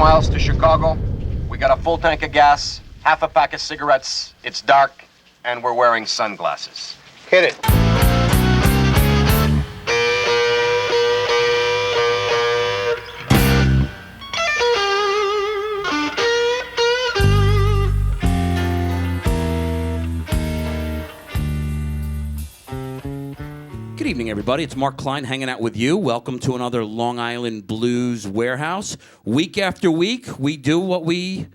miles to Chicago. We got a full tank of gas, half a pack of cigarettes. It's dark, and we're wearing sunglasses. Hit it. Good evening, everybody. It's Mark Klein hanging out with you. Welcome to another Long Island Blues Warehouse. Week after week, we do what we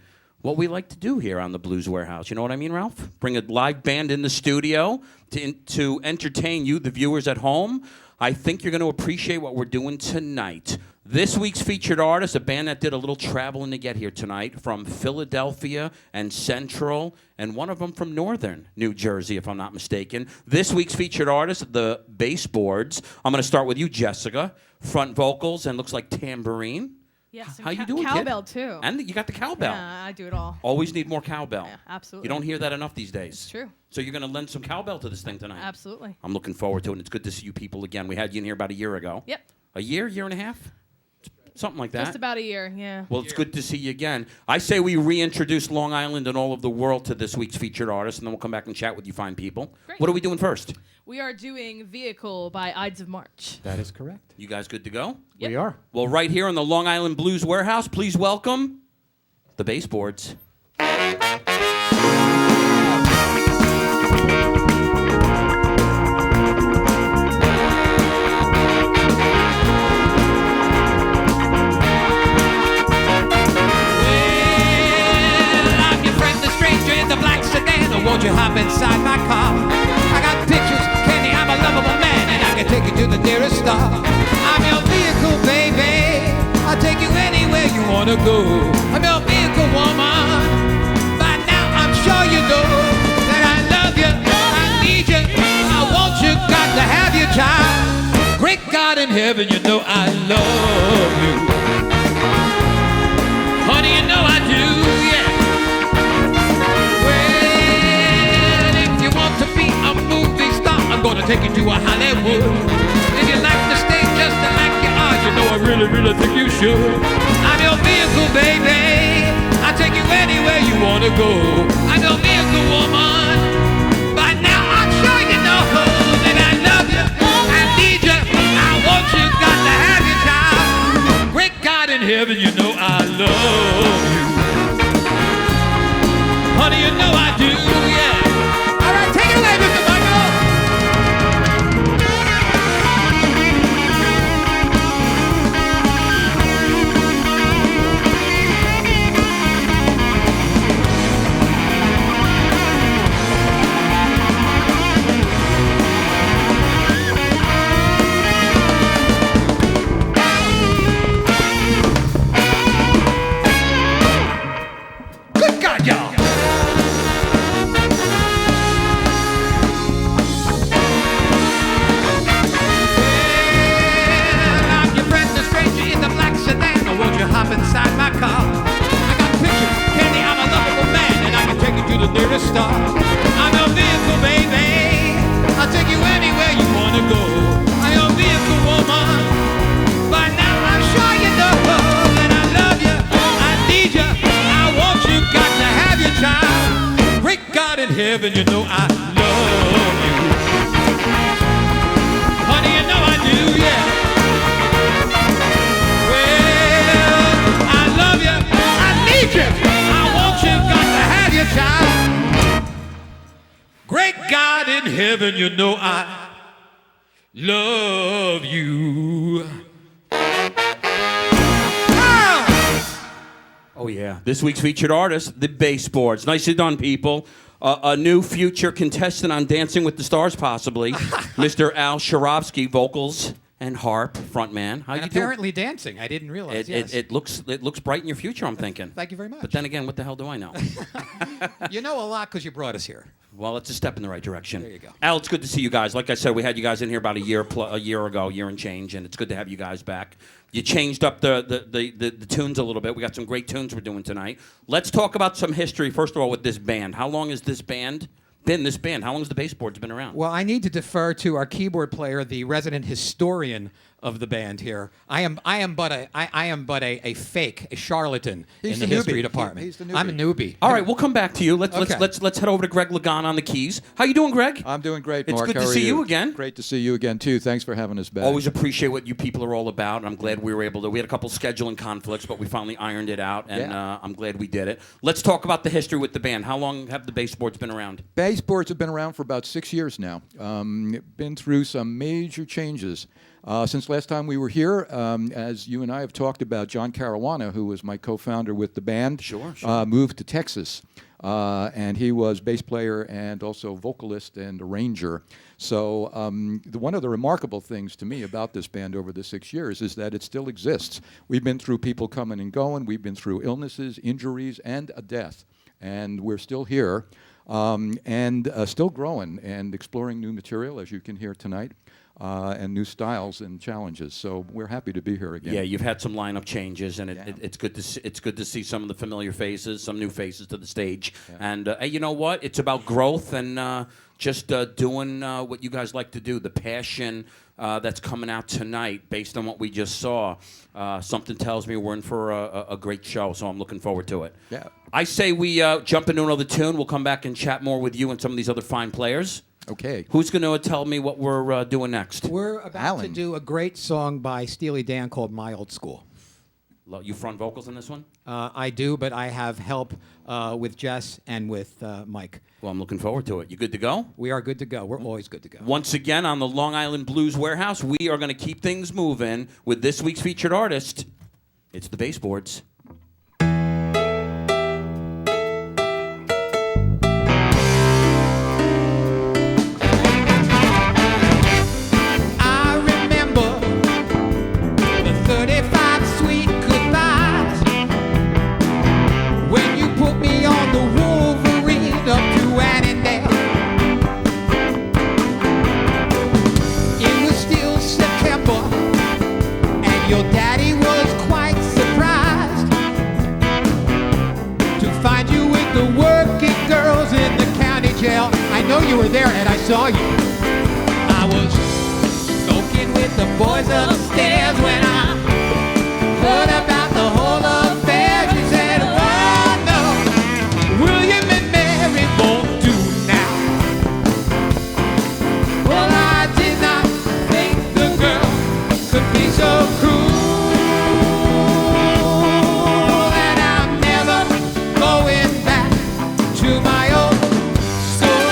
like to do here on the Blues Warehouse. You know what I mean, Ralph? Bring a live band in the studio to entertain you, the viewers at home. I think you're going to appreciate what we're doing tonight. This week's featured artist, a band that did a little traveling to get here tonight from Philadelphia and Central, and one of them from Northern New Jersey, if I'm not mistaken. This week's featured artist, the Bassboards. I'm going to start with you, Jessica. Front vocals and looks like tambourine. Yes, how you doing, cowbell kid? too. And you got the cowbell. Yeah, I do it all. Always need more cowbell. Yeah, absolutely. You don't hear that enough these days. It's true. So you're going to lend some cowbell to this thing tonight. Absolutely. I'm looking forward to it, and it's good to see you people again. We had you in here about a year ago. Yep. A year and a half? Something like that. Just about a year, yeah. Well, it's good to see you again. I say we reintroduce Long Island and all of the world to this week's featured artist, and then we'll come back and chat with you fine people. Great. What are we doing first? We are doing Vehicle by Ides of March. That is correct. You guys good to go? Yep. We are. Well, right here in the Long Island Blues Warehouse, please welcome the Bassboards. Won't you hop inside my car? I got pictures, Kenny, I'm a lovable man, and I can take you to the nearest star. I'm your vehicle, baby. I'll take you anywhere you wanna go. I'm your vehicle, woman. By now I'm sure you know that I love you, I need you, I want you, got to have your child. Great God in heaven, you know I love you. Honey, you know I do, yeah. I'm gonna take you to a Hollywood. If you like to stay just like you are, you know I really, really think you should. I'm your vehicle, baby. I'll take you anywhere you wanna go. I'm your vehicle, woman. By now I'm sure you know that I love you, I need you, I want you, got to have your child. Great God in heaven, you know I love you. Honey, you know I do, yeah. All right, take it away, Mr. Michael. Inside my car, I got pictures, Kenny, I'm a lovable man, and I can take you to the nearest star. I'm your vehicle, baby. I'll take you anywhere you wanna go. I'm your vehicle, woman. By now I'm sure you know that I love you, I need you, I want you, got to have your child. Great God in heaven, you know I love you. Honey, you know I do, yeah. I want you, got to have your child. Great God in heaven, you know I love you. Oh, yeah. This week's featured artist, the Bassboards. Nicely done, people. A new future contestant on Dancing with the Stars, possibly. Mr. Al SHARAVSKY, vocals and harp, frontman. How and you apparently doing? Dancing. I didn't realize. Yes. It looks bright in your future, I'm thinking. Thank you very much. But then again, what the hell do I know? You know a lot because you brought us here. Well, it's a step in the right direction. There you go. Al, it's good to see you guys. Like I said, we had you guys in here about a year ago, year and change, and it's good to have you guys back. You changed up the tunes a little bit. We got some great tunes we're doing tonight. Let's talk about some history, first of all, with this band. How long has this band been, How long has the Bassboards been around? Well, I need to defer to our keyboard player, the resident historian of the band here. I am but a fake, a charlatan He's in the the history newbie. department. He's the newbie. I'm a newbie. All right, we'll come back to you. Let's Okay. let's head over to Greg Lagana on the keys. How you doing, Greg? I'm doing great, It's Mark. good How to are see you again. Great to see you again, too. Thanks for having us back. Always appreciate what you people are all about. I'm glad we were able to. We had a couple scheduling conflicts, but we finally ironed it out, and Yeah. I'm glad we did it. Let's talk about the history with the band. How long have the Bassboards been around? Bassboards have been around for about 6 years now. Been through some major changes. Since last time we were here, as you and I have talked about, John Caruana, who was my co-founder with the band, Sure. moved to Texas. And he was bass player and also vocalist and arranger. So one of the remarkable things to me about this band over the 6 years is that it still exists. We've been through people coming and going. We've been through illnesses, injuries, and a death. And we're still here and still growing and exploring new material, as you can hear tonight. And new styles and challenges. So we're happy to be here again. Yeah, you've had some lineup changes, and it's good to it's good to see some of the familiar faces, some new faces to the stage. Yeah. And hey, you know what? It's about growth and just doing what you guys like to do. The passion that's coming out tonight, based on what we just saw, something tells me we're in for a great show. So I'm looking forward to it. Yeah. I say we jump into another tune. We'll come back and chat more with you and some of these other fine players. Okay. Who's going to tell me what we're doing next? We're about to Alan. do a great song by Steely Dan called "My Old School." You front vocals in this one? I do, but I have help with Jess and with Mike. Well, I'm looking forward to it. You good to go? We are good to go. We're always good to go. Once again, on the Long Island Blues Warehouse, we are going to keep things moving with this week's featured artist. It's the Bassboards. I remember the 35 sweet goodbyes when you put me on the Wolverine up to Annandale. It was still September, and your daddy was quite surprised to find you with the working girls in the county jail. I know you were there, and I saw you. I was smoking with the boys upstairs when I heard about the whole affair. She said, "Oh no, William and Mary won't do now." Well, I did not think the girl could be so cruel, and I'm never going back to my old school.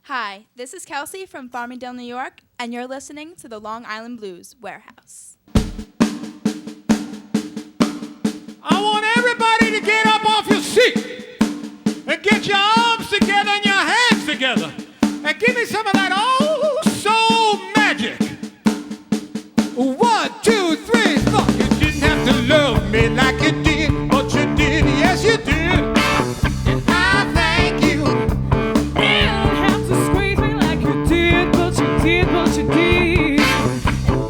Hi, this is Kelsey from Farmingdale, New York, and you're listening to the Long Island Blues Warehouse. I want everybody to get up off your seat and get your arms together and your hands together and give me some of that old soul magic. 1, 2, 3, 4. You didn't have to love me like you did, but you did, yes you did. And I thank you. Didn't have to squeeze me like you did, but you did, but you did.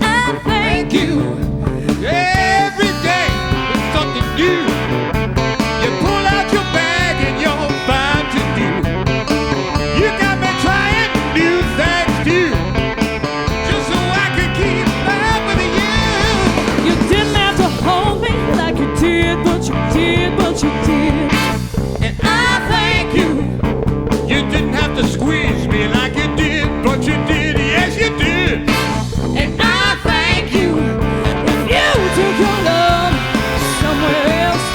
I Thank you. Every day is something new. You pull out your bag and you're fine to do. You got me trying new things too, just so I can keep loving you. You didn't have to hold me like you did, but you did, but you did. And I thank you. You didn't have to squeeze me like you did, but you did, yes you did. And I thank you. If you took your love somewhere else,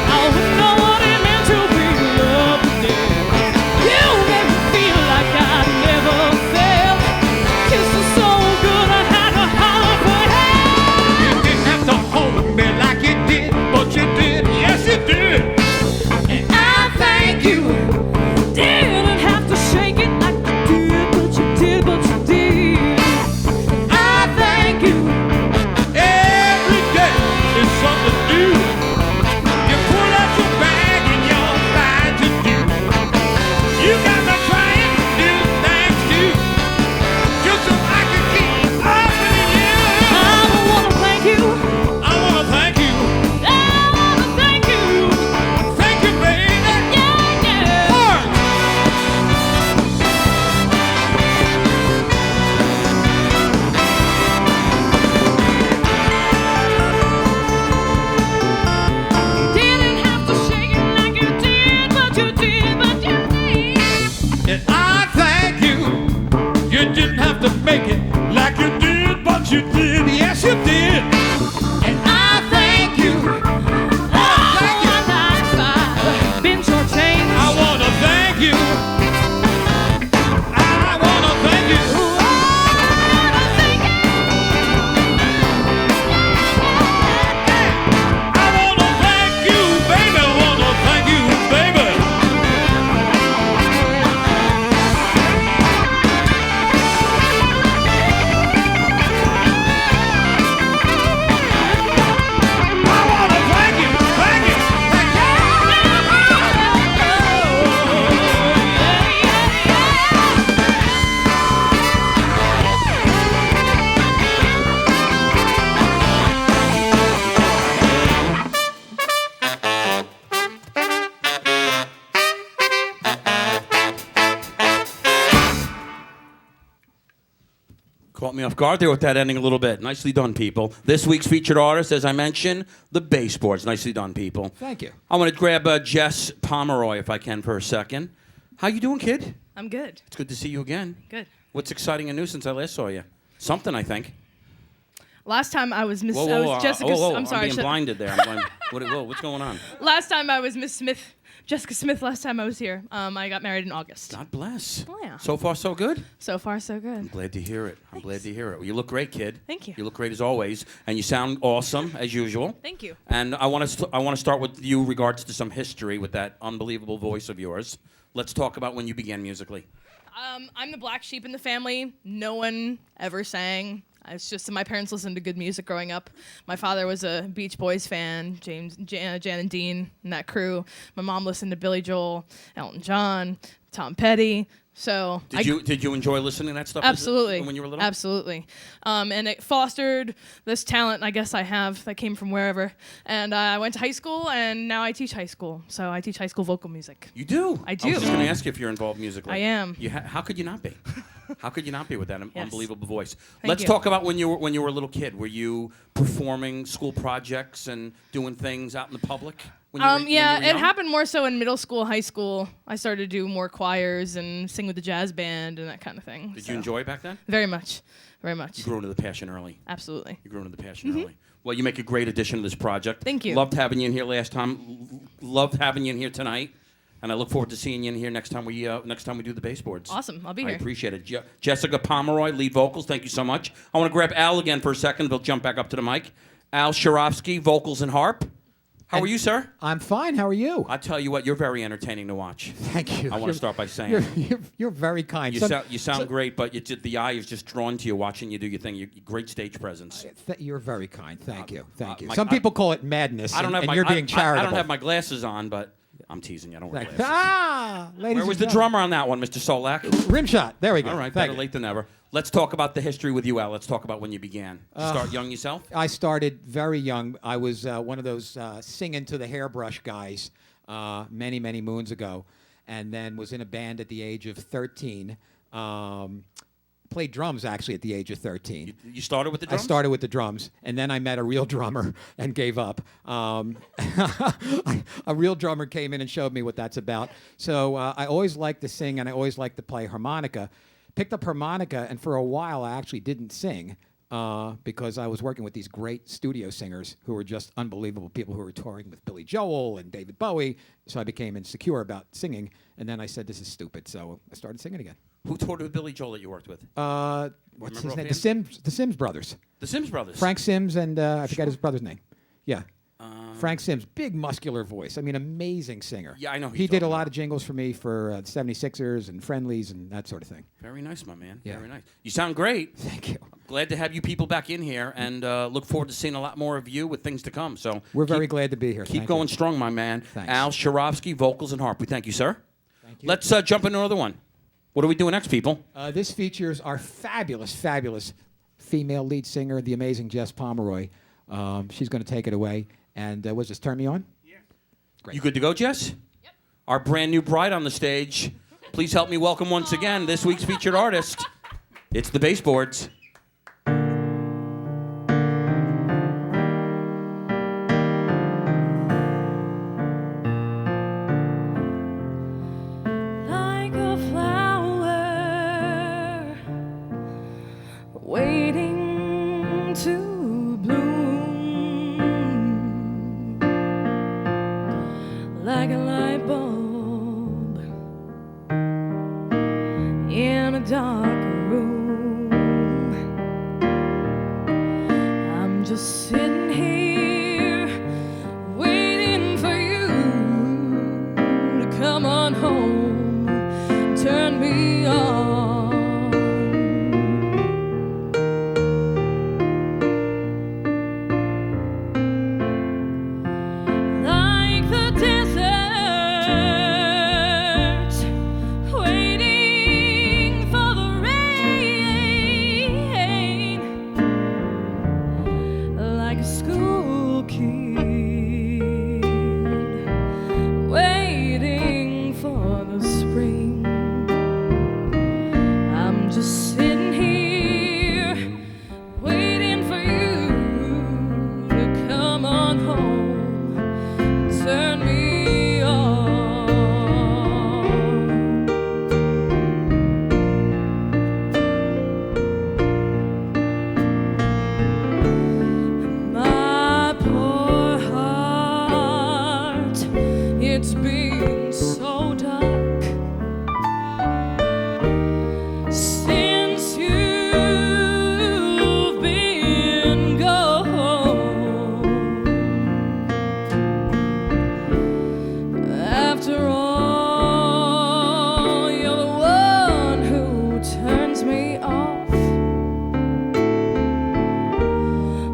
I wouldn't know what it meant to be loved again. You made me feel like I never felt. Kissed so good I had to holler for help. You didn't have to hold me like you did, but you did, yes you did. And I thank you. Didn't have to shake it like you did, but you did, but you did. I thank you. Every day is something new. You pull out your bag and you're fine to do. You got me trying new things too, just so I can keep loving you. I wanna thank you. I wanna thank you. I wanna thank you. Thank you, baby. Yeah, yeah. Work. Didn't have to shake it like you did, but you did, but you did. And I thank you. You didn't have to make it like you did, but you did. Yes, you did. And I thank you. Thank you. Been shortchanged. I wanna thank you. I wanna thank you. I wanna thank you, baby. Wanna thank you, baby. I wanna thank you, thank you, thank Caught me off guard there with that ending a little bit. Nicely done, people. This week's featured artist, as I mentioned, the Bassboards. Nicely done, people. Thank you. I want to grab Jess Pomeroy, if I can, for a second. How you doing, kid? I'm good. It's good to see you again. Good. What's exciting and new since I last saw you? Something, I think. Last time I was Miss. Whoa, I whoa, was Jessica. I'm sorry. being blinded there. I'm blind. Whoa, what's going on? Last time I was Miss Smith, Jessica Smith. Last time I was here, I got married in August. God bless. Oh, yeah. So far, so good. So far, so good. Glad to hear it. I'm glad to hear it. Well, you look great, kid. Thank you. You look great as always, and you sound awesome as usual. Thank you. And I want to start with you regards to some history with that unbelievable voice of yours. Let's talk about when you began musically. I'm the black sheep in the family. No one ever sang. It's just my parents listened to good music growing up. My father was a Beach Boys fan, Jan and Dean and that crew. My mom listened to Billy Joel, Elton John, Tom Petty. So Did you enjoy listening to that stuff? Absolutely. When you were little? Absolutely. And it fostered this talent I guess I have that came from wherever. And I went to high school, and now I teach high school. So I teach high school vocal music. You do? I do. I was just going to ask you if you're involved musically. I am. How could you not be? How could you not be with that Yes. unbelievable voice? Thank Let's you. talk about when you were a little kid. Were you performing school projects and doing things out in the public? When you were It young? happened more so in middle school, high school. I started to do more choirs and sing with the jazz band and that kind of thing. Did you enjoy it back then? Very much. Very much. You grew into the passion early. Absolutely. You grew into the passion early. Well, you make a great addition to this project. Thank you. Loved having you in here last time. Loved having you in here tonight. And I look forward to seeing you in here next time we do the Bassboards. Awesome. I'll be I here. appreciate it. Jessica Pomeroy, lead vocals. Thank you so much. I want to grab Al again for a second. We'll jump back up to the mic. Al SHARAVSKY, vocals and harp. How are you, sir? I'm fine. How are you? I tell you what, you're very entertaining to watch. Thank you. I want to start by saying You're very kind. you sound great, but the eye is just drawn to you watching you do your thing. Great stage presence. You're very kind. Thank you. Thank you. my- Some people call it madness, I don't have and my you're being charitable. I don't have my glasses on, but I'm teasing you. I don't wear Thank- glasses. ladies Where was and the drummer on that one, Mr. Solak? Rim shot. There we go. All right, Thank better you. late than never. Let's talk about the history with you, Al. Let's talk about when you began. Did you start young yourself? I started very young. I was one of those singing to the hairbrush guys many, many moons ago, and then was in a band at the age of 13. Played drums, actually, at the age of 13. You started with the drums? I started with the drums, and then I met a real drummer and gave up. A real drummer came in and showed me what that's about. So I always liked to sing, and I always liked to play harmonica. Picked up harmonica, and for a while I actually didn't sing because I was working with these great studio singers who were just unbelievable people who were touring with Billy Joel and David Bowie. So I became insecure about singing, and then I said, this is stupid, so I started singing again. Who toured with Billy Joel that you worked with? What's his name? The Sims brothers. The Sims Brothers. Frank Sims and I forgot his brother's name. Yeah. Frank Sims, big muscular voice. I mean, amazing singer. Yeah, I know who He you're did a talking lot about. of jingles for me for the 76ers and Friendlies and that sort of thing. Very nice, my man. Yeah. Very nice. You sound great. Thank you. Glad to have you people back in here, and look forward to seeing a lot more of you with things to come. So We're very glad to be here. Keep Thank going you. strong, my man. Thanks. Al SHARAVSKY, vocals and harp. We thank you, sir. Thank you. Let's jump into another one. What are we doing next, people? This features our fabulous, fabulous female lead singer, the amazing Jess Pomeroy. She's going to take it away. And was this Turn Me On? Yeah. Great. You good to go, Jess? Yep. Our brand new bride on the stage. Please help me welcome once again this week's featured artist. It's the Bassboards. Like a flower waiting to bloom, like a light bulb in a dark room. I'm just sitting here waiting for you to come on home, turn me on. Like the desert, waiting for the rain, like a school kid waiting for the spring. I'm just sitting here waiting for you to come on home, turn me on. My poor heart, it's been so dark since you've been gone. After all, you're the one who turns me off.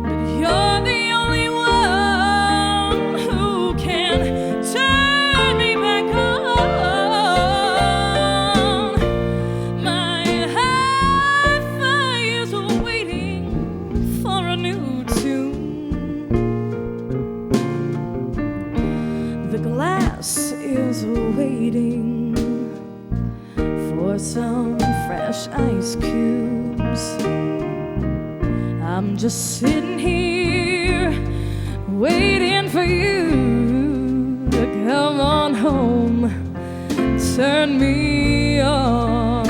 But you're the only one who can turn me back on. My hi-fi is waiting for a new tune. The glass is waiting for some fresh ice cubes. I'm just sitting here waiting for you to come on home, turn me on.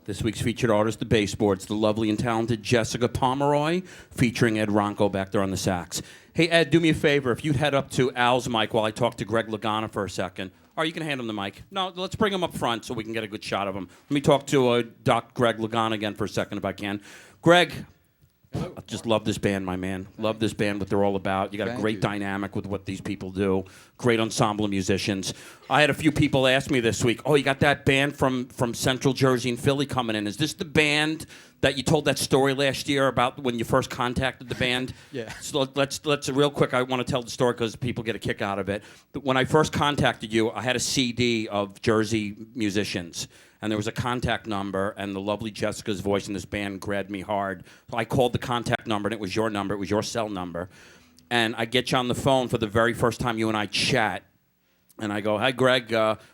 This week's featured artist, the Bassboards, the lovely and talented Jessica Pomeroy, featuring Ed Ronko back there on the sax. Hey, Ed, do me a favor. If you'd head up to Al's mic while I talk to Greg LAGANA for a second. Or you can hand him the mic. No, let's bring him up front so we can get a good shot of him. Let me talk to Doc Greg LAGANA again for a second if I can. Greg, I just love this band, my man. Love this band, what they're all about. You got a great dynamic with what these people do. Great ensemble of musicians. I had a few people ask me this week, oh, you got that band from Central Jersey and Philly coming in. Is this the band that you told that story last year about when you first contacted the band? Yeah. So let's real quick, I want to tell the story because people get a kick out of it. When I first contacted you, I had a CD of Jersey musicians. And there was a contact number, and the lovely Jessica's voice in this band grabbed me hard. So I called the contact number, and it was your number. It was your cell number. And I get you on the phone for the very first time you and I chat. And I go, hi, Greg,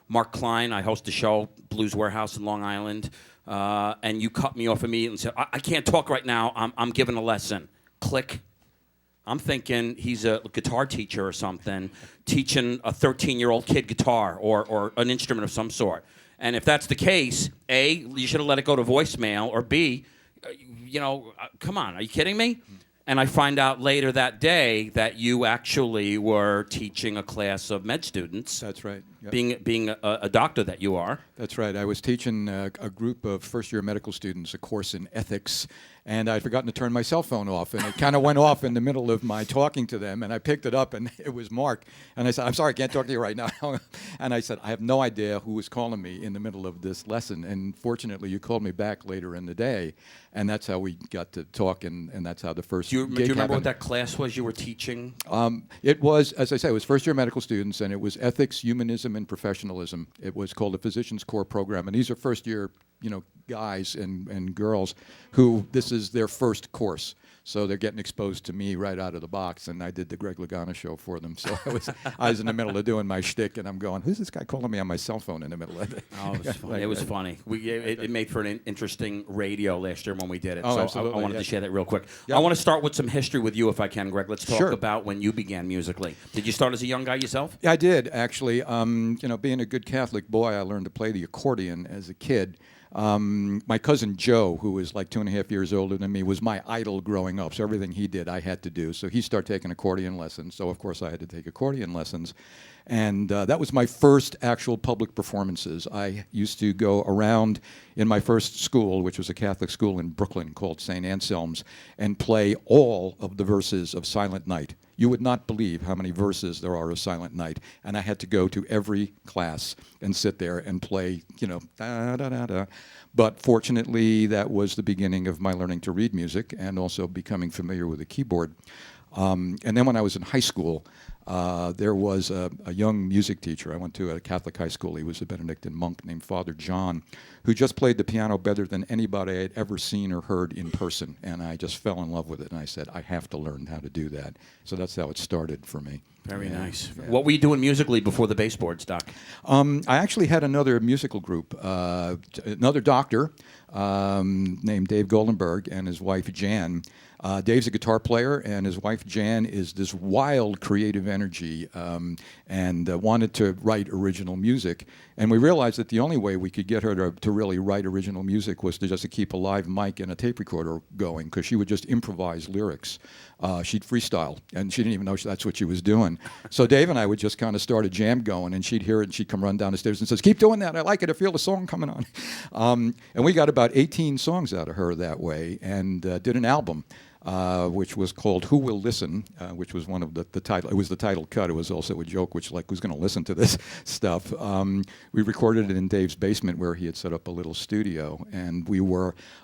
Mark Klein. I host a show, Blues Warehouse in Long Island. And you cut me off immediately and said, I can't talk right now. I'm giving a lesson. Click. I'm thinking he's a guitar teacher or something, teaching a 13-year-old kid guitar or an instrument of some sort. And if that's the case, A, you should have let it go to voicemail, or B, come on, are you kidding me? And I find out later that day that you actually were teaching a class of med students. That's right. Yep. Being a doctor that you are. That's right. I was teaching a group of first-year medical students a course in ethics, and I'd forgotten to turn my cell phone off, and it kind of went off in the middle of my talking to them, and I picked it up, and it was Mark. And I said, I'm sorry, I can't talk to you right now. And I said, I have no idea who was calling me in the middle of this lesson, and fortunately, you called me back later in the day, and that's how we got to talk, and that's how the first Do you gig remember happened. what that class was you were teaching? It was, as I say, it was first-year medical students, and it was ethics, humanism, and professionalism. It was called the Physician's Core Program, and these are first-year, guys and girls who this is their first course. So they're getting exposed to me right out of the box, and I did the Greg LAGANA show for them. So I was in the middle of doing my shtick, and I'm going, who's this guy calling me on my cell phone in the middle of it? Oh, it was funny. It was funny. It made for an interesting radio last year when we did it. Oh, so absolutely, I wanted to share that real quick. Yep. I want to start with some history with you, if I can, Greg. Let's talk Sure. about when you began musically. Did you start as a young guy yourself? Yeah, I did, actually. Being a good Catholic boy, I learned to play the accordion as a kid. My cousin Joe, who was like 2.5 years older than me, was my idol growing up. So everything he did, I had to do. So he started taking accordion lessons. So, of course, I had to take accordion lessons. And that was my first actual public performances. I used to go around in my first school, which was a Catholic school in Brooklyn called St. Anselm's, and play all of the verses of Silent Night. You would not believe how many verses there are of Silent Night. And I had to go to every class and sit there and play, da-da-da-da. But fortunately, that was the beginning of my learning to read music and also becoming familiar with the keyboard. And then when I was in high school, there was a young music teacher I went to at a Catholic high school. He was a Benedictine monk named Father John, who just played the piano better than anybody I had ever seen or heard in person. And I just fell in love with it. And I said, I have to learn how to do that. So that's how it started for me. Very nice. Yeah. What were you doing musically before the Bassboards, Doc? I actually had another musical group, another doctor named Dave Goldenberg and his wife Jan. Dave's a guitar player, and his wife Jan is this wild creative energy and wanted to write original music. And we realized that the only way we could get her to really write original music was to just to keep a live mic and a tape recorder going, because she would just improvise lyrics. She'd freestyle, and she didn't even know that's what she was doing. So Dave and I would just kind of start a jam going, and she'd hear it, and she'd come run down the stairs and says, keep doing that, I like it, I feel the song coming on. And we got about 18 songs out of her that way, and did an album. Which was called Who Will Listen, which was one of the title. It was the title cut. It was also a joke, which like, who's going to listen to this stuff? We recorded it in Dave's basement where he had set up a little studio, and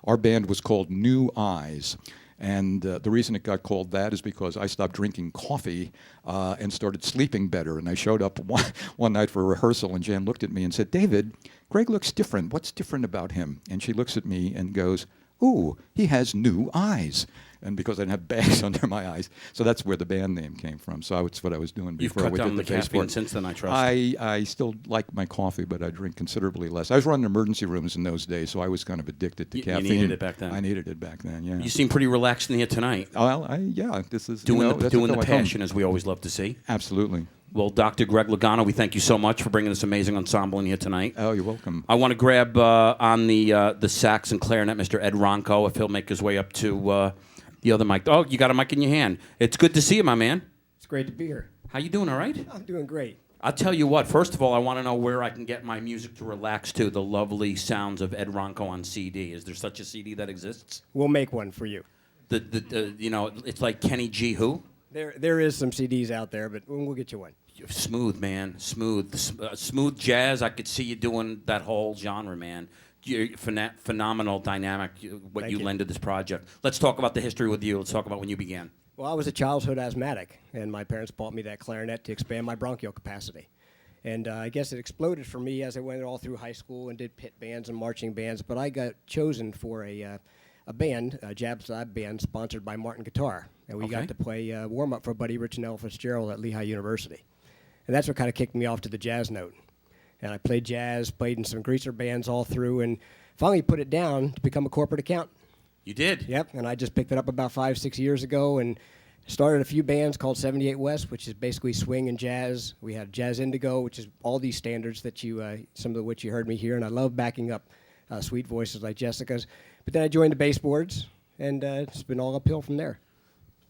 our band was called New Eyes. And the reason it got called that is because I stopped drinking coffee and started sleeping better. And I showed up one night for a rehearsal, and Jan looked at me and said, David, Greg looks different. What's different about him? And she looks at me and goes, ooh, he has new eyes. And because I didn't have bags under my eyes. So that's where the band name came from. So that's what I was doing before we did the You've cut down the caffeine Bassboard. since then, I trust. I still like my coffee, but I drink considerably less. I was running emergency rooms in those days, so I was kind of addicted to caffeine. You needed it back then. I needed it back then, yeah. You seem pretty relaxed in here tonight. Well, yeah, this is... Doing that's the what I passion, as we always love to see. Absolutely. Well, Dr. Greg Lagana, we thank you so much for bringing this amazing ensemble in here tonight. Oh, you're welcome. I want to grab on the sax and clarinet, Mr. Ed Ronko, if he'll make his way up to the other mic. Oh, you got a mic in your hand. It's good to see you, my man. It's great to be here. How you doing, all right? I'm doing great. I'll tell you what, first of all, I want to know where I can get my music to relax to, the lovely sounds of Ed Ronko on CD. Is there such a CD that exists? We'll make one for you. You know, it's like Kenny G. Who? There is some CDs out there, but we'll get you one. Smooth, man. Smooth. Smooth jazz. I could see you doing that whole genre, man. You're phenomenal dynamic, what you lend to this project. Let's talk about the history with you. Let's talk about when you began. Well, I was a childhood asthmatic, and my parents bought me that clarinet to expand my bronchial capacity. And I guess it exploded for me as I went all through high school and did pit bands and marching bands, but I got chosen for a band, a jazz band sponsored by Martin Guitar. And we got to play warm-up for Buddy Rich and Ella Fitzgerald at Lehigh University. And that's what kind of kicked me off to the jazz note. And I played jazz, played in some greaser bands all through, and finally put it down to become a corporate accountant. You did? Yep, and I just picked it up about 5-6 years ago and started a few bands called 78 West, which is basically swing and jazz. We had Jazz Indigo, which is all these standards that you, some of which you heard me here, and I love backing up sweet voices like Jessica's. But then I joined the Bassboards, and it's been all uphill from there.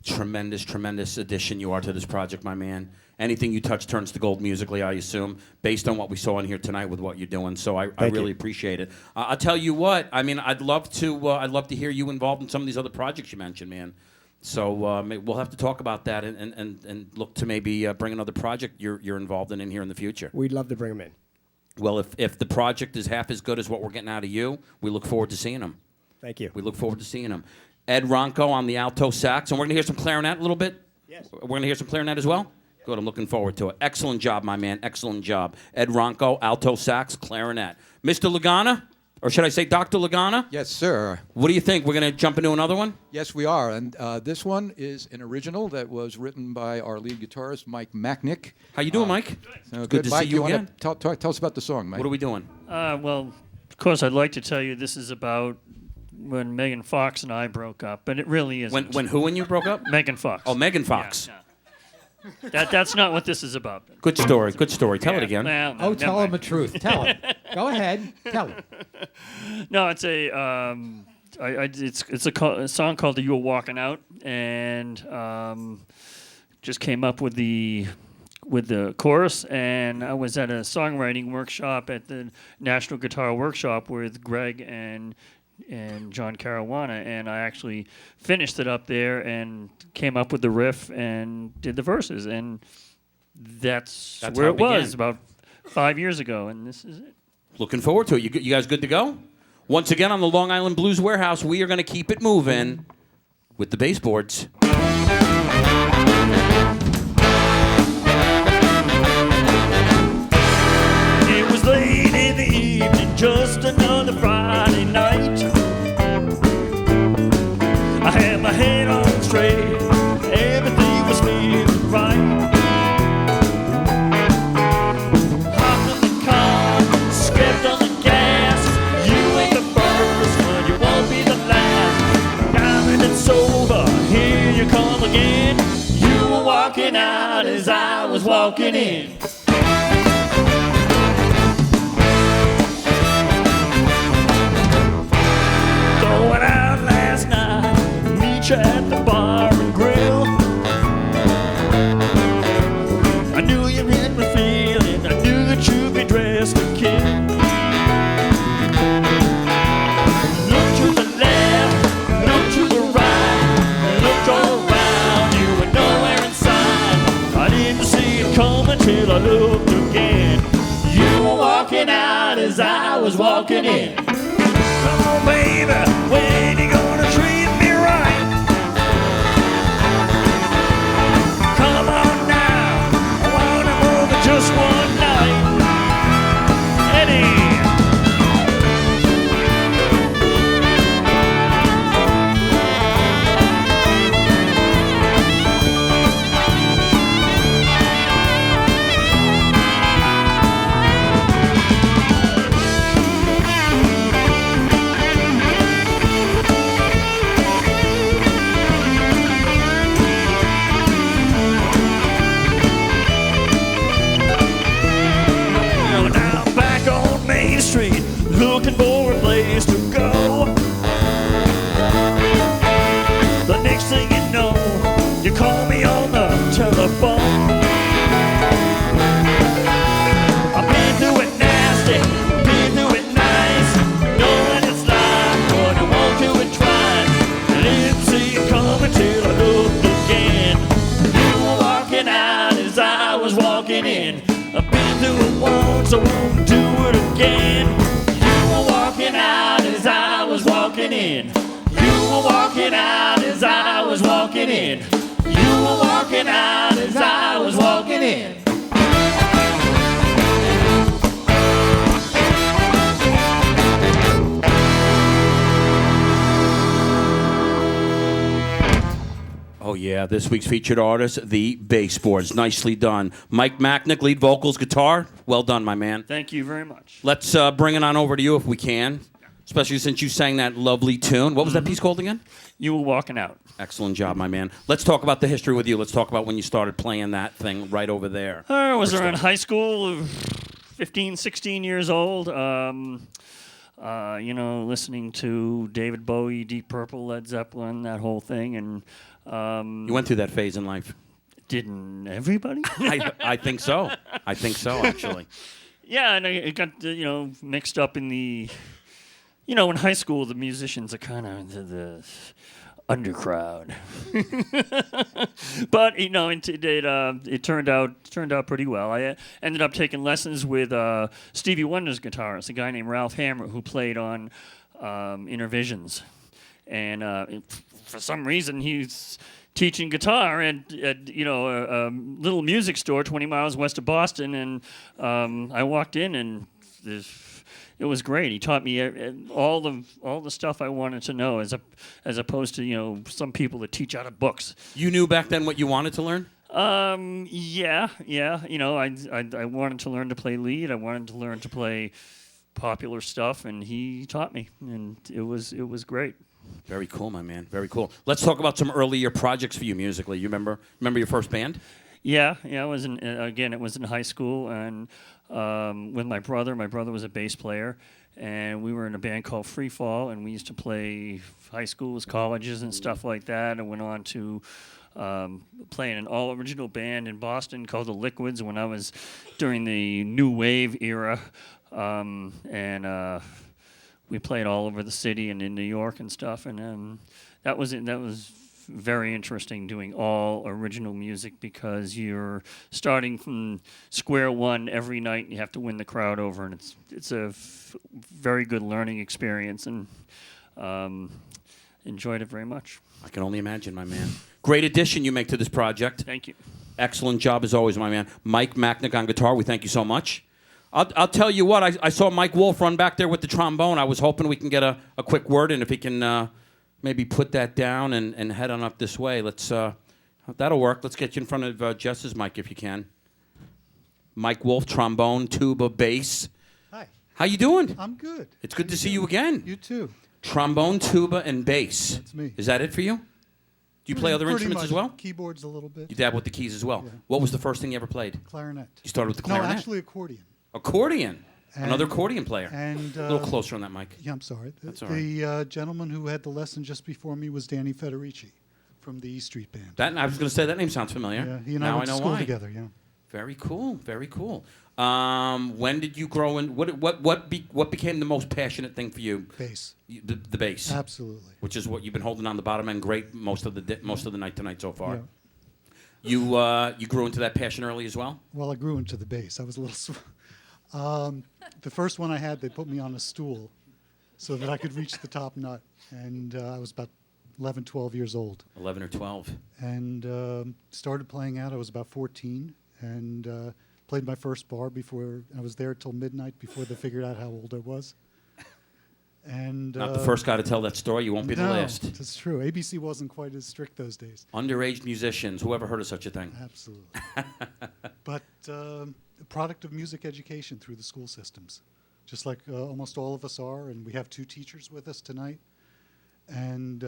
Tremendous, tremendous addition you are to this project, my man. Anything you touch turns to gold musically, I assume, based on what we saw in here tonight with what you're doing. So I really appreciate it. I'll tell you what. I mean, I'd love to hear you involved in some of these other projects you mentioned, man. So we'll have to talk about that and look to maybe bring another project you're involved in here in the future. We'd love to bring them in. Well, if the project is half as good as what we're getting out of you, we look forward to seeing them. Thank you. We look forward to seeing them. Ed Ronko on the alto sax, and we're going to hear some clarinet a little bit. Yes. We're going to hear some clarinet as well? Good, I'm looking forward to it. Excellent job, my man, excellent job. Ed Ronko, alto sax, clarinet. Mr. Lagana, or should I say Dr. Lagana? Yes, sir. What do you think? We're going to jump into another one? Yes, we are. And this one is an original that was written by our lead guitarist, Mike MACHNIK. How you doing, Mike? Good to Mike, see you wanna again. Tell us about the song, Mike. What are we doing? Well, of course, I'd like to tell you this is about when Megan Fox and I broke up, but it really isn't. When who and you broke up? Megan Fox. Oh, Megan Fox. Yeah. That's not what this is about. Good story, good story. Tell it again. Well, no, Oh, never tell him mind. the truth. Tell him. Go ahead. Tell him. No, it's a it's a song called "You Were Walking Out," and just came up with the chorus. And I was at a songwriting workshop at the National Guitar Workshop with Greg and John Caruana, and I actually finished it up there and came up with the riff and did the verses, and that's where how it it began. was about 5 years ago, and this is it. Looking forward to it. You guys good to go? Once again on the Long Island Blues Warehouse, we are going to keep it moving with the Bassboards. It was late in the evening, just another Friday night. I had my head on straight, everything was feeling right. Hopped in the car, stepped on the gas. You ain't the first, but you won't be the last. Diamond and sober, here you come again. You were walking out as I was walking in. Going out last night, meet you at the bar and grill. I knew you had me feeling, I knew that you'd be dressed to kill. Look to the left, look to the right, looked all around, you were nowhere in sight. I didn't see it coming till I looked again. You were walking out as I was walking in. Come on, baby, when you gonna treat me right? Come on now, I wanna move it just one night. Eddie. I was walking in. Oh, yeah, this week's featured artist, the Bassboards. Nicely done. Mike MACHNIK, lead vocals, guitar. Well done, my man. Thank you very much. Let's bring it on over to you if we can, especially since you sang that lovely tune. What was that piece called again? You Were Walking Out. Excellent job, my man. Let's talk about the history with you. Let's talk about when you started playing that thing right over there. I was around high school, 15, 16 years old. Listening to David Bowie, Deep Purple, Led Zeppelin, that whole thing. And you went through that phase in life. Didn't everybody? I think so. I think so, actually. Yeah, and it got, mixed up in the... in high school, the musicians are kind of the undercrowd. But, it turned out pretty well. I ended up taking lessons with Stevie Wonder's guitarist, a guy named Ralph Hammer, who played on Intervisions. And for some reason, he's teaching guitar at a little music store 20 miles west of Boston. And I walked in, and it was great. He taught me all the stuff I wanted to know, as opposed to some people that teach out of books. You knew back then what you wanted to learn? Yeah. I wanted to learn to play lead. I wanted to learn to play popular stuff, and he taught me, and it was great. Very cool, my man. Very cool. Let's talk about some earlier projects for you musically. You remember your first band? Yeah. I was it was in high school, and with my brother. My brother was a bass player, and we were in a band called Free Fall, and we used to play high schools, colleges, and stuff like that. And went on to play in an all-original band in Boston called the Liquids when I was during the New Wave era, and we played all over the city and in New York and stuff. And that was very interesting, doing all original music, because you're starting from square one every night and you have to win the crowd over, and it's a very good learning experience, and enjoyed it very much. I can only imagine, my man. Great addition you make to this project. Thank you. Excellent job as always, my man. Mike MACHNIK on guitar, we thank you so much. I'll tell you what, I saw Mike Wolfe run back there with the trombone. I was hoping we can get a quick word in, if he can maybe put that down and head on up this way. Let's that'll work. Let's get you in front of Jess's mic if you can. Mike Wolfe, trombone, tuba, bass. Hi. How you doing? I'm good. It's good to see you again. You too. Trombone, tuba, and bass. That's me. Is that it for you? Do you play other Pretty instruments much. as well? Keyboards a little bit. You dab with the keys as well. Yeah. What was the first thing you ever played? Clarinet. You started with the clarinet? No, actually accordion. Accordion. And Another accordion player. And a little closer on that mic. Yeah, I'm sorry. That's all right. The gentleman who had the lesson just before me was Danny Federici from the E Street Band. I was going to say that name sounds familiar. Yeah, he and I now went I know to school why. together. Yeah. Very cool. Very cool. When did you grow in? What became the most passionate thing for you? Bass. The bass. Absolutely. Which is what you've been holding on the bottom end great most of the night tonight so far. Yeah. You grew into that passion early as well? Well, I grew into the bass. I was a little. The first one I had, they put me on a stool so that I could reach the top nut, and I was about 11, 12 years old. 11 or 12. And started playing out. I was about 14, and played my first bar before. I was there till midnight before they figured out how old I was. And Not the first guy to tell that story. You won't be the last. That's true. ABC wasn't quite as strict those days. Underage musicians. Whoever heard of such a thing? Absolutely. But a product of music education through the school systems, just like almost all of us are. And we have 2 teachers with us tonight. And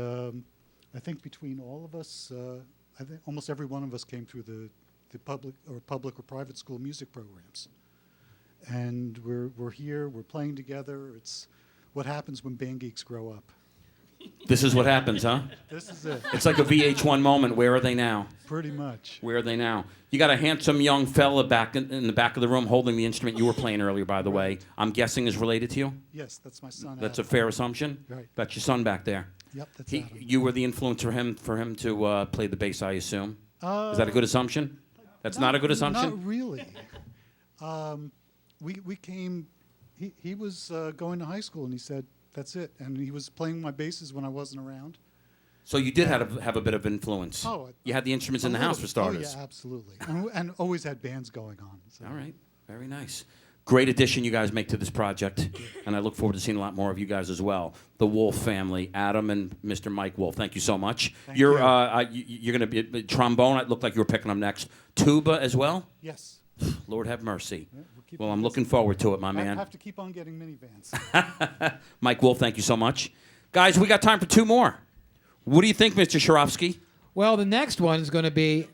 I think between all of us, I think almost every one of us came through the public or private school music programs. And we're here. We're playing together. It's what happens when band geeks grow up. This is what happens, huh? This is it. It's like a VH1 moment. Where are they now? Pretty much. Where are they now? You got a handsome young fella back in the back of the room holding the instrument you were playing earlier, by the way. I'm guessing is related to you? Yes, that's my son. That's a Adam. fair assumption? Right. That's your son back there. Yep, that's Adam. You were the influence for him to play the bass, I assume? Is that a good assumption? That's not a good assumption? Not really. We came, he was going to high school, and he said, that's it. And he was playing my basses when I wasn't around. So you did have a bit of influence. Oh, you had the instruments in the a house little for bit. starters. Oh, yeah, absolutely. And always had bands going on. So. All right, very nice. Great addition you guys make to this project, and I look forward to seeing a lot more of you guys as well. The Wolfe family, Adam and Mr. Mike Wolfe. Thank you so much. You're going to be trombone. It looked like you were picking up next. Tuba as well. Yes. Lord have mercy. Yeah, well, I'm looking forward to it, my man. I have to keep on getting minivans. Mike Wolfe, thank you so much. Guys, we got time for 2 more. What do you think, Mr. SHARAVSKY? Well, the next one is going to be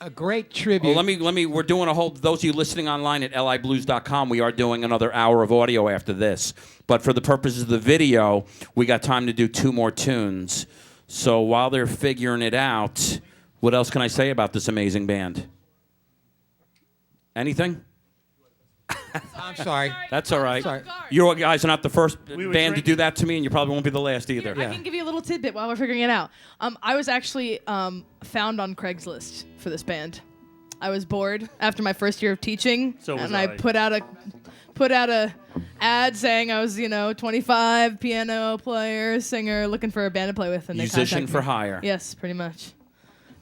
a great tribute. Well, let me. We're doing a whole. Those of you listening online at liblues.com, we are doing another hour of audio after this. But for the purposes of the video, we got time to do 2 more tunes. So while they're figuring it out, what else can I say about this amazing band? Anything? I'm sorry. That's all right. Sorry. You guys are not the first were band to drinking. do that to me, and you probably won't be the last either. I can give you a little tidbit while we're figuring it out. I was actually found on Craigslist for this band. I was bored after my first year of teaching, So was and I I. put out a ad saying I was 25, piano player, singer, looking for a band to play with, and they Musician contacted for me. hire. Yes, pretty much.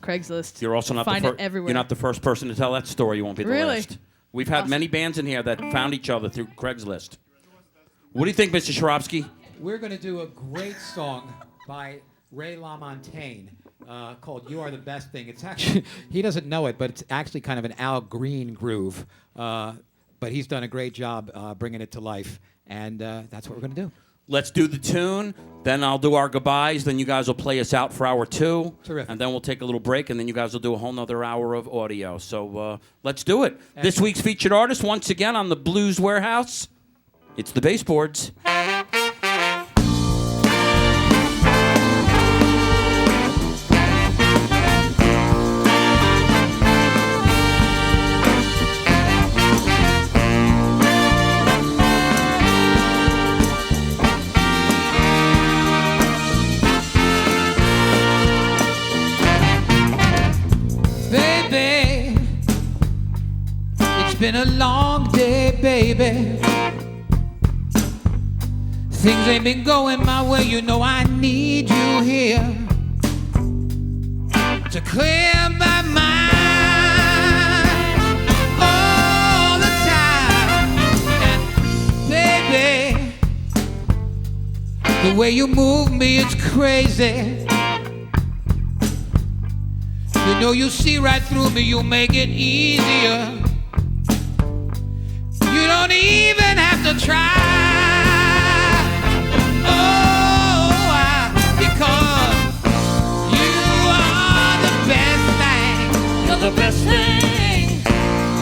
Craigslist. You're also not Find the it first. everywhere. You're not the first person to tell that story. You won't be the Really? last. We've had Awesome. many bands in here that found each other through Craigslist. What do you think, Mr. SHARAVSKY? We're going to do a great song by Ray LaMontagne called "You Are the Best Thing." It's actually he doesn't know it, but it's actually kind of an Al Green groove. But he's done a great job bringing it to life, and that's what we're going to do. Let's do the tune, then I'll do our goodbyes, then you guys will play us out for hour 2. Terrific. And then we'll take a little break, and then you guys will do a whole nother hour of audio. So let's do it. This week's featured artist, once again, on the Blues Warehouse, it's the Bassboards. Baby, it's been a long day, baby. Things ain't been going my way, you know I need you here to clear my mind all the time. And baby, the way you move me, it's crazy. You know you see right through me, you make it easier. You don't even have to try. Because you are the best thing. You're the best thing.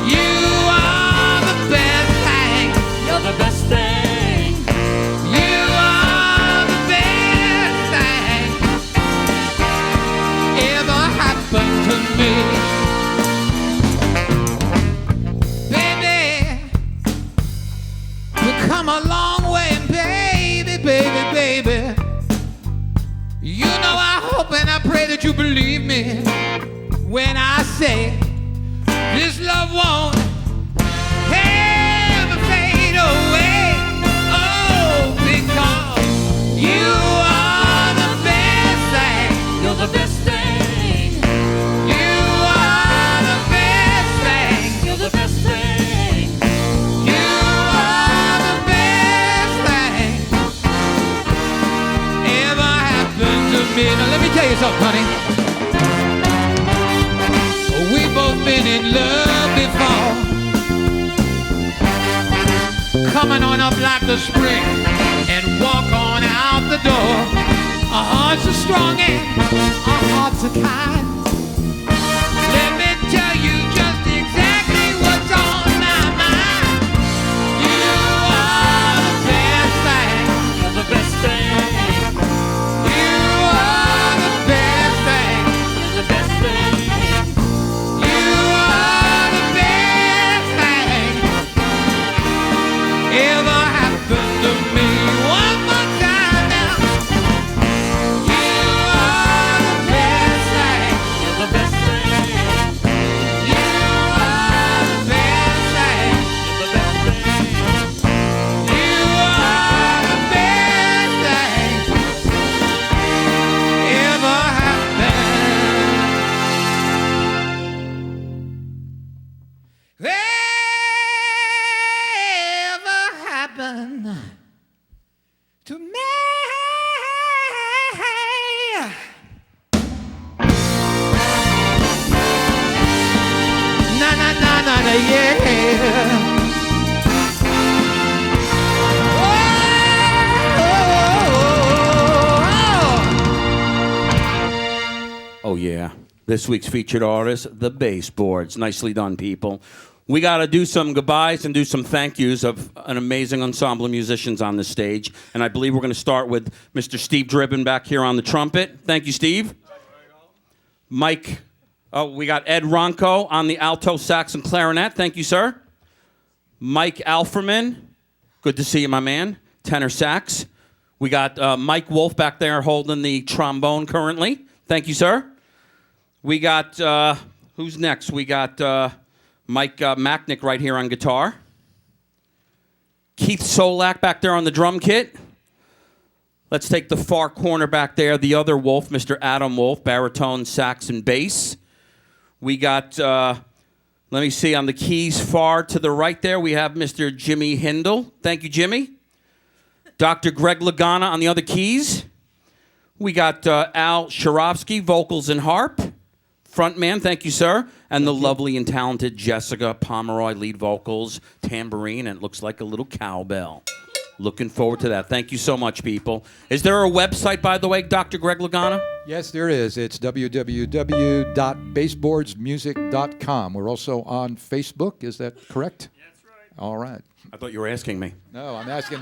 You are the best thing. You're the best thing. You are the best thing ever happened to me. Baby, we've come a long way, baby, baby, baby. You know I hope and I pray that you believe me when I say this love won't ever fade away. Oh, because you are the best thing. You're the best thing. You are the best thing. You're the best thing. You are the best thing ever happened to me. Now let me tell you something, honey. We've both been in love before. Coming on up like the spring and walk on out the door. Our hearts are strong and our hearts are kind. Let me tell you just exactly what's on my mind. You are the best thing. You're the best thing. You are the best thing. You're the best thing. You are the best thing ever happened to me. One more time now. You are the best thing. happen to me. Na na na na na yeah. Oh, yeah. This week's featured artist, the Bassboards. Nicely done, people. We got to do some goodbyes and do some thank yous of an amazing ensemble of musicians on this stage. And I believe we're going to start with Mr. Steve Dribbin back here on the trumpet. Thank you, Steve. Mike, we got Ed Ronko on the alto sax and clarinet. Thank you, sir. Mike Alferman. Good to see you, my man. Tenor sax. We got Mike Wolfe back there holding the trombone currently. Thank you, sir. We got, who's next? We got Mike Machnick right here on guitar. Keith Solak back there on the drum kit. Let's take the far corner back there, the other Wolfe, Mr. Adam Wolfe, baritone, sax, and bass. We got, let me see, on the keys far to the right there, we have Mr. Jimmy Hindle. Thank you, Jimmy. Dr. Greg Lagana on the other keys. We got Al SHARAVSKY, vocals and harp. Frontman, thank you, sir. And the lovely and talented Jessica Pomeroy, lead vocals, tambourine, and it looks like a little cowbell. Looking forward to that. Thank you so much, people. Is there a website, by the way, Dr. Greg Lagana? Yes, there is. It's www.bassboardsmusic.com. We're also on Facebook. Is that correct? That's right. All right. I thought you were asking me. No, I'm asking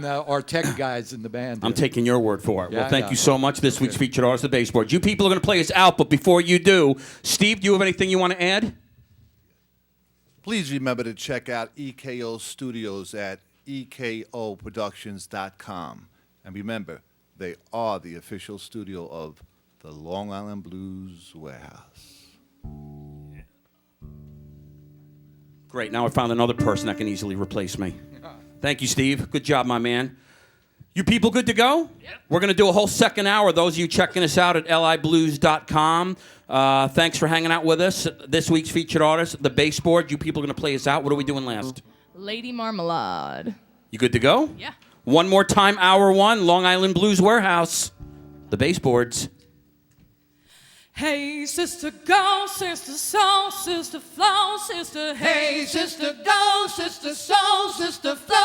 our tech guys in the band. I'm taking your word for it. Yeah, Well, thank yeah. you so much. This week's featured artist, the Bassboards. You people are going to play us out, but before you do, Steve, do you have anything you want to add? Please remember to check out EKO Studios at ekoproductions.com. And remember, they are the official studio of the Long Island Blues Warehouse. Great. Now I found another person that can easily replace me. Thank you, Steve. Good job, my man. You people good to go? Yep. We're going to do a whole second hour. Those of you checking us out at liblues.com, thanks for hanging out with us. This week's featured artist, the Bassboard. You people are going to play us out. What are we doing last? Lady Marmalade. You good to go? Yeah. One more time, hour one, Long Island Blues Warehouse, the Bassboards. Hey, sister, go, sister, soul, sister, flow, sister. Hey, sister, go, sister, soul, sister, flow.